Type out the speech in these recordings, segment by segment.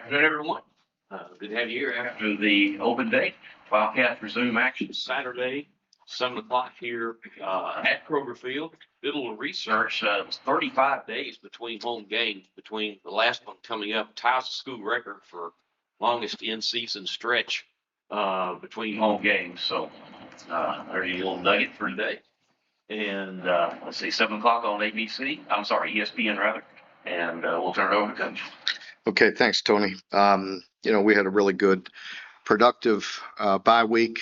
Good, everyone. Good to have you here after the open day. Wildcats resume action Saturday, 7 o'clock here at Kroger Field. Did a little research. It was 35 days between home games, between the last one coming up, ties the school record for longest in-season stretch between home games. So there's a little nugget for today. And let's see, 7 o'clock on ABC. I'm sorry, ESPN rather. And we'll turn it over to Coach. Okay, thanks, Tony. We had a really good, productive bye week.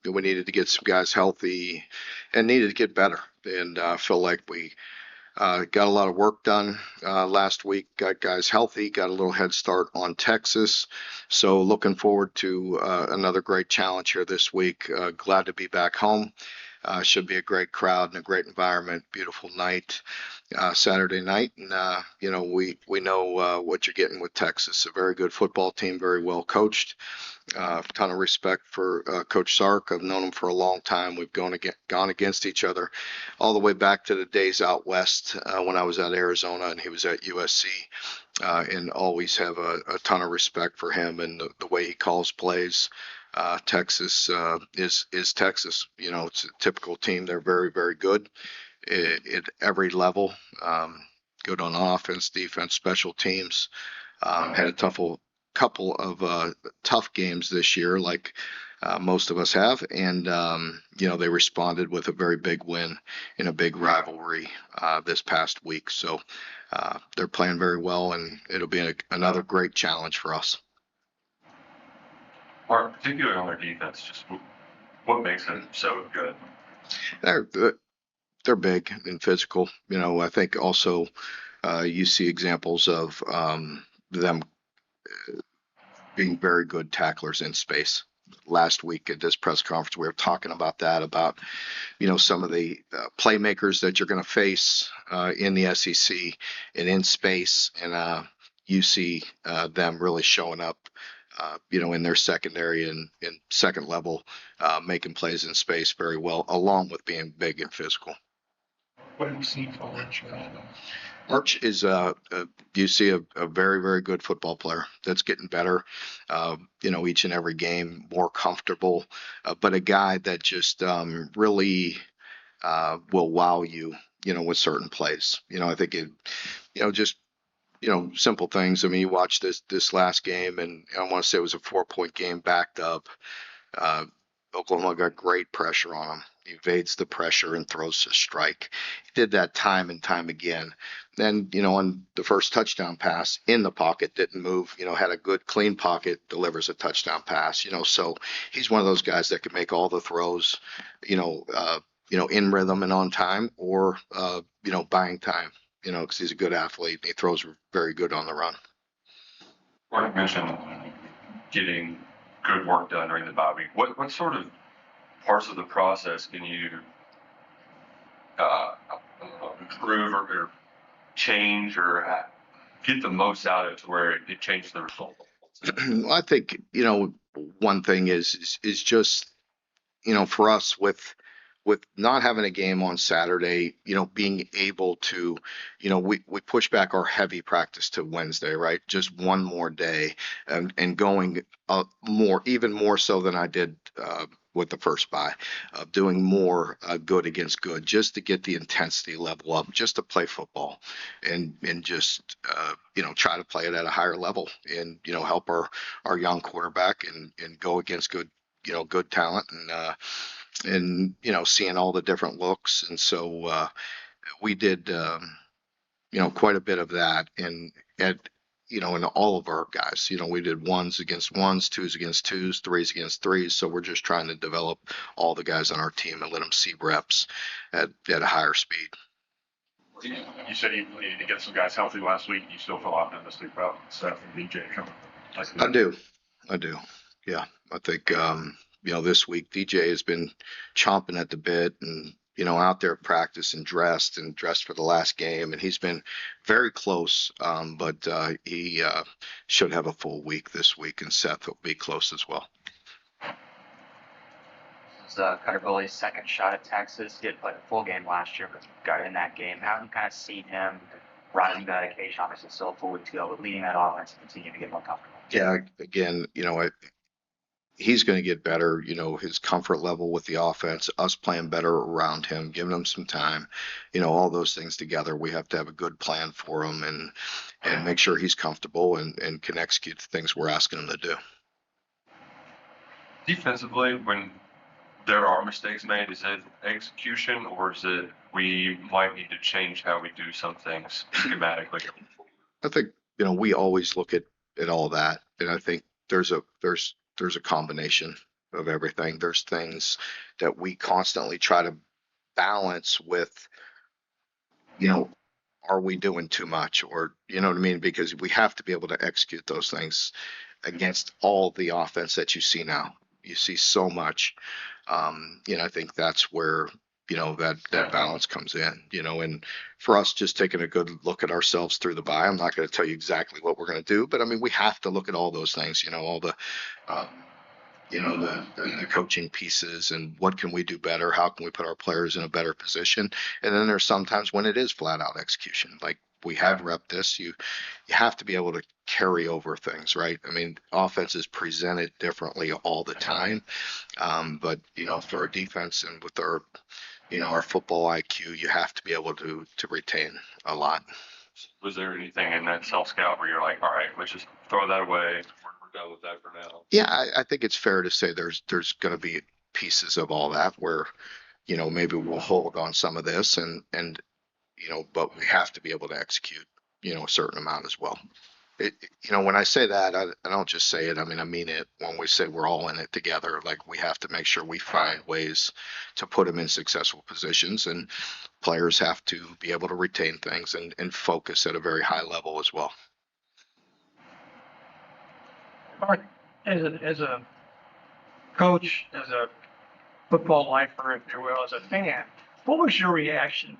We needed to get some guys healthy and needed to get better. And I feel like we got a lot of work done last week, got guys healthy, got a little head start on Texas. So looking forward to another great challenge here this week. Glad to be back home. Should be a great crowd and a great environment. Beautiful night, Saturday night, and we know what you're getting with Texas. A very good football team, very well coached. Ton of respect for Coach Sark. I've known him for a long time. We've gone against each other all the way back to the days out west when I was at Arizona and he was at USC. And always have a ton of respect for him and the way he calls plays. Texas is Texas. It's a typical team. They're very, very good at every level. Good on offense, defense, special teams. Had a couple of tough games this year, like most of us have, and they responded with a very big win in a big rivalry this past week. So they're playing very well, and it'll be another great challenge for us. Particularly on their defense, just what makes them so good? They're big and physical. I think also you see examples of them being very good tacklers in space. Last week at this press conference, we were talking about some of the playmakers that you're going to face in the SEC and in space, and you see them really showing up. In their secondary and second level, making plays in space very well, along with being big and physical. What have you seen from Arch? Arch is you see a very, very good football player that's getting better, each and every game, more comfortable, but a guy that just really will wow you, with certain plays. I think simple things. I mean, you watch this last game, and I want to say it was a 4-point game backed up. Oklahoma got great pressure on him. He evades the pressure and throws a strike. He did that time and time again. Then, on the first touchdown pass in the pocket, didn't move, had a good clean pocket, delivers a touchdown pass, so he's one of those guys that can make all the throws, in rhythm and on time or, buying time. Because he's a good athlete. He throws very good on the run. Mark mentioned getting good work done during the bye week. What sort of parts of the process can you improve or change or get the most out of to where it changes the result? I think, one thing is just, for us with not having a game on Saturday, being able to, we push back our heavy practice to Wednesday, right? Just one more day and going even more so than I did with the first bye, doing more good against good, just to get the intensity level up, just to play football and just, try to play it at a higher level and, help our young quarterback and go against good talent and seeing all the different looks. And so we did quite a bit of that in all of our guys. We did ones against ones, twos against twos, threes against threes. So we're just trying to develop all the guys on our team and let them see reps at a higher speed. You said you needed to get some guys healthy last week. You still feel optimistic about Seth and DJ coming? I do. Yeah, I think this week DJ has been chomping at the bit and out there at practice and dressed for the last game, and he's been very close. But he should have a full week this week, and Seth will be close as well. This is Cutter Bully's second shot at Texas. He did play a full game last year, but got in that game. How have you kind of seen him rising to that occasion. Obviously, still a full week to go, but leading that offense and continuing to get more comfortable. Yeah, again, he's going to get better, his comfort level with the offense, us playing better around him, giving him some time, all those things together. We have to have a good plan for him and make sure he's comfortable and can execute the things we're asking him to do. Defensively, when there are mistakes made, is it execution or is it we might need to change how we do some things schematically? I think, we always look at all that. And I think there's a combination of everything. There's things that we constantly try to balance with, are we doing too much, or, you know what I mean? Because we have to be able to execute those things against all the offense that you see now. You see so much. I think that's where, that balance comes in, and for us, just taking a good look at ourselves through the bye. I'm not going to tell you exactly what we're going to do, but I mean, we have to look at all those things, all the, the coaching pieces and what can we do better? How can we put our players in a better position? And then there's sometimes when it is flat out execution, like we have rep this, you have to be able to carry over things, right? I mean, offenses present it differently all the time. But for our defense and with our, our football IQ, you have to be able to retain a lot. Was there anything in that self-scout where you're like, all right, let's just throw that away? We're done with that for now. Yeah, I think it's fair to say there's going to be pieces of all that where, maybe we'll hold on some of this and but we have to be able to execute, a certain amount as well. When I say that, I don't just say it. I mean, I mean it when we say we're all in it together. Like we have to make sure we find ways to put them in successful positions, and players have to be able to retain things and focus at a very high level as well. Mark, as a coach, as a football lifer, if you will, as a fan, what was your reaction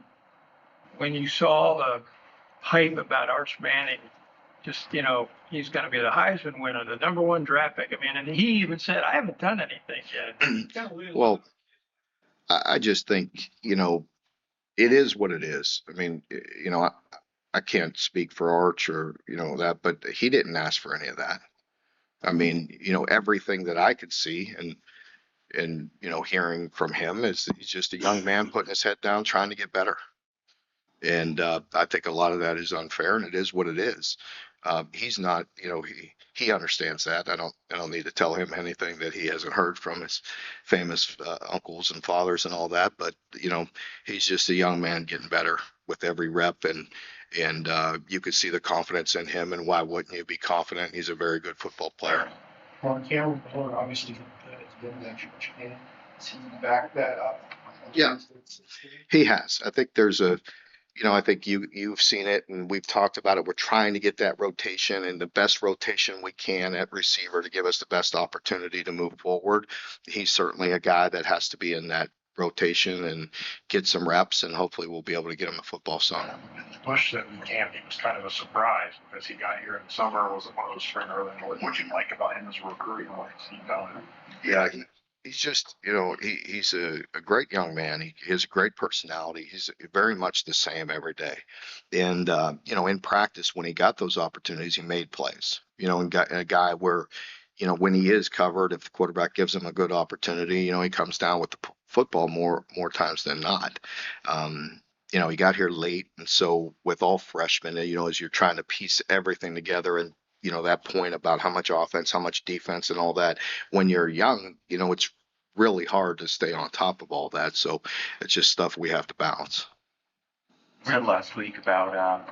when you saw the hype about Arch Manning? Just, he's going to be the Heisman winner, the #1 draft pick. I mean, and he even said, I haven't done anything yet. Well, I just think, it is what it is. I mean, I can't speak for Arch or, that, but he didn't ask for any of that. I mean, everything that I could see and hearing from him is he's just a young man putting his head down, trying to get better. And I think a lot of that is unfair, and it is what it is. He's not, he understands that. I don't need to tell him anything that he hasn't heard from his famous uncles and fathers and all that. But he's just a young man getting better with every rep, and you could see the confidence in him. And why wouldn't you be confident? He's a very good football player. On camera, obviously, it's been that Japan. Has he backed that up? Yeah, he has. I think there's I think you've seen it and we've talked about it. We're trying to get that rotation and the best rotation we can at receiver to give us the best opportunity to move forward. He's certainly a guy that has to be in that rotation and get some reps, and hopefully we'll be able to get him a football song. Bush said in camp he was kind of a surprise because he got here in the summer. Was one of those spring early. What you like about him as a recruit? Yeah, he's just, he's a great young man. He has a great personality. He's very much the same every day. And, in practice, when he got those opportunities, he made plays, and got a guy where, when he is covered, if the quarterback gives him a good opportunity, he comes down with the football more times than not. He got here late. And so with all freshmen, as you're trying to piece everything together and, that point about how much offense, how much defense and all that, when you're young, it's really hard to stay on top of all that. So it's just stuff we have to balance. We said last week about,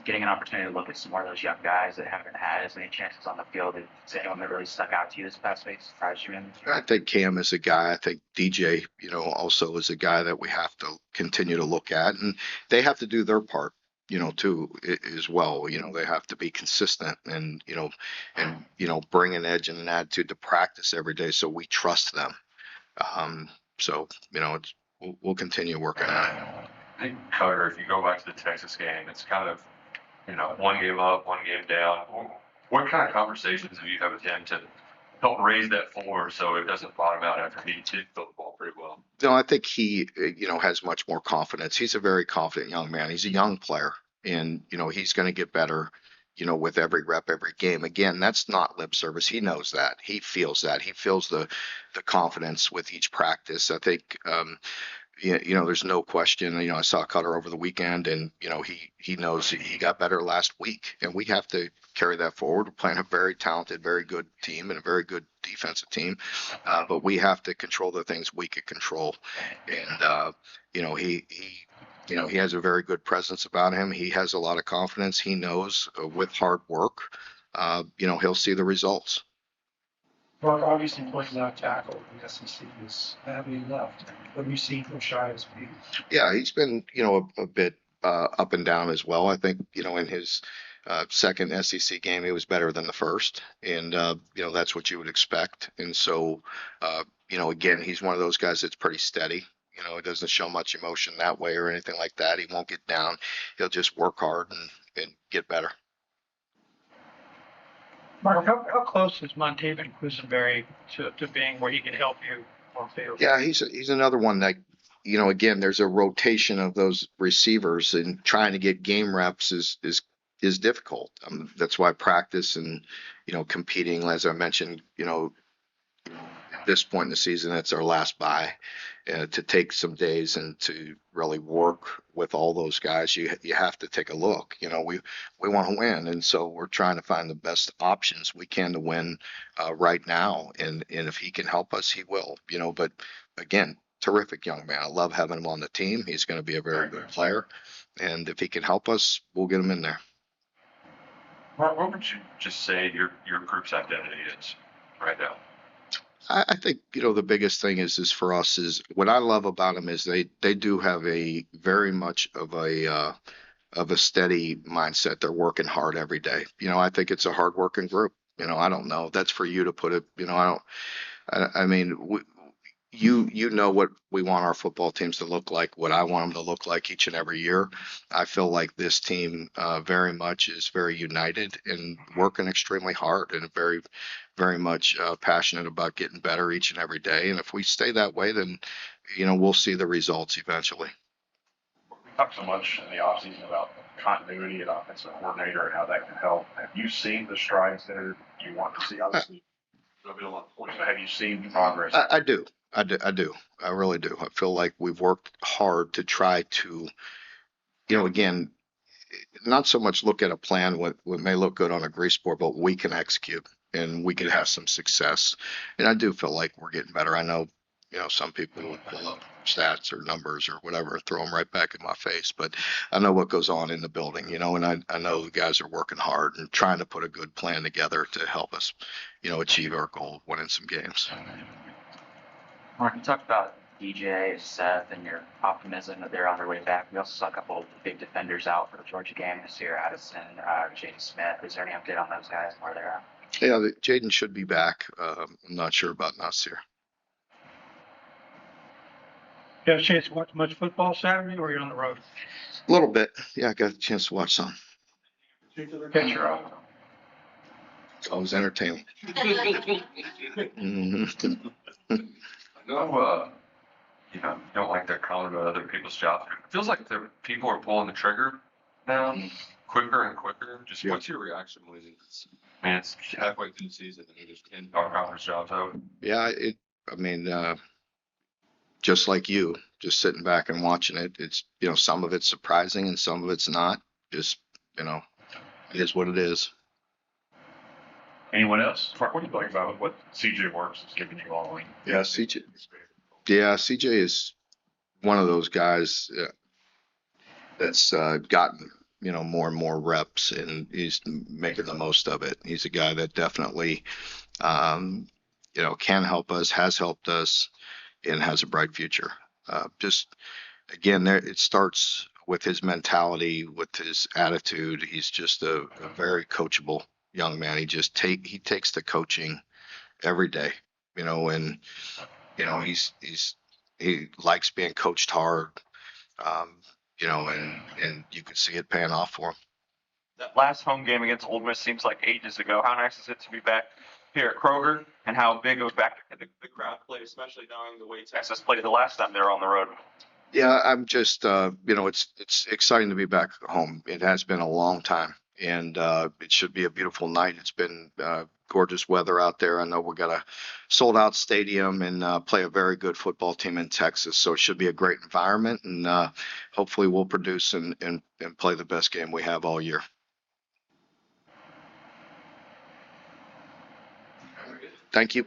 getting an opportunity to look at some more of those young guys that haven't had as many chances on the field. Is anyone that really stuck out to you this past week, surprised you in? I think Cam is a guy. I think DJ, also is a guy that we have to continue to look at, and they have to do their part, too, as well. They have to be consistent and, bring an edge and an attitude to practice every day. So we trust them. We'll continue working on it. I think, Carter, if you go back to the Texas game, it's kind of, one game up, one game down. What kind of conversations have you had with him to help raise that floor so it doesn't bottom out after he did throw the ball pretty well? No, I think he, has much more confidence. He's a very confident young man. He's a young player. And, he's going to get better, with every rep, every game. Again, that's not lip service. He knows that. He feels that. He feels the confidence with each practice. I think, there's no question. I saw Cutter over the weekend, and he knows he got better last week, and we have to carry that forward. We're playing a very talented, very good team, and a very good defensive team, but we have to control the things we can control. And he has a very good presence about him. He has a lot of confidence. He knows with hard work, he'll see the results. Mark obviously playing out tackle in the SEC is heavily left. What have you seen from Shy as a Yeah, he's been, a bit up and down as well. I think, in his second SEC game, he was better than the first. And, that's what you would expect. And so, again, he's one of those guys that's pretty steady. It doesn't show much emotion that way or anything like that. He won't get down. He'll just work hard and get better. Mark, how close is Montaven Quisenberry to being where he can help you on field? Yeah, he's another one that, again, there's a rotation of those receivers, and trying to get game reps is difficult. That's why practice and, competing, as I mentioned, at this point in the season, it's our last bye, to take some days and to really work with all those guys. You have to take a look. We want to win, and so we're trying to find the best options we can to win right now. And if he can help us, he will. But again, terrific young man. I love having him on the team. He's going to be a very good player, and if he can help us, we'll get him in there. Mark, what would you just say your group's identity is right now? I think, the biggest thing is for us is what I love about them is they do have a very much of a steady mindset. They're working hard every day. I think it's a hard working group. I don't know. That's for you to put it, I mean, you know what we want our football teams to look like, what I want them to look like each and every year. I feel like this team very much is very united and working extremely hard, and very, very much passionate about getting better each and every day. And if we stay that way, then, we'll see the results eventually. We talked so much in the offseason about continuity and offensive coordinator and how that can help. Have you seen the strides that you want to see? Obviously, there'll be a lot of points, but have you seen progress? I do. I do. I really do. I feel like we've worked hard to try to, again, not so much look at a plan, what may look good on a grease board, but we can execute and we can have some success. And I do feel like we're getting better. I know, some people would pull up stats or numbers or whatever and throw them right back in my face, but I know what goes on in the building, and I know the guys are working hard and trying to put a good plan together to help us, achieve our goal of winning some games. Mark, you talked about DJ, Seth, and your optimism that they're on their way back. We also saw a couple of big defenders out for the Georgia game this year, Addison, Jaden Smith. Is there any update on those guys and where they're at? Yeah, Jaden should be back. I'm not sure about Nasir. You have a chance to watch much football Saturday, or you're on the road? A little bit. Yeah, I got a chance to watch some. Particular picture of It's always entertaining. Mhm. No, you don't like that comment about other people's jobs. It feels like the people are pulling the trigger now quicker and quicker. Just Yeah. what's your reaction when it's halfway through the season and there's 10 conference jobs out? Yeah, just like you, just sitting back and watching it. It's, some of it's surprising and some of it's not. Just, it is what it is. Anyone else? Mark, what do you like about what CJ Works is giving you all? Yeah, CJ. Yeah, CJ is one of those guys that's gotten, more and more reps, and he's making the most of it. He's a guy that definitely, can help us, has helped us, and has a bright future. Just again, it starts with his mentality, with his attitude. He's just a very coachable young man. He takes the coaching every day, and he likes being coached hard, and you can see it paying off for him. That last home game against Ole Miss seems like ages ago. How nice is it to be back here at Kroger, and how big it was back in the crowd played, especially knowing the way Texas played the last time they were on the road? Yeah, I'm just, it's exciting to be back home. It has been a long time, and it should be a beautiful night. It's been gorgeous weather out there. I know we got a sold out stadium and play a very good football team in Texas, so it should be a great environment, and hopefully we'll produce and play the best game we have all year. Thank you.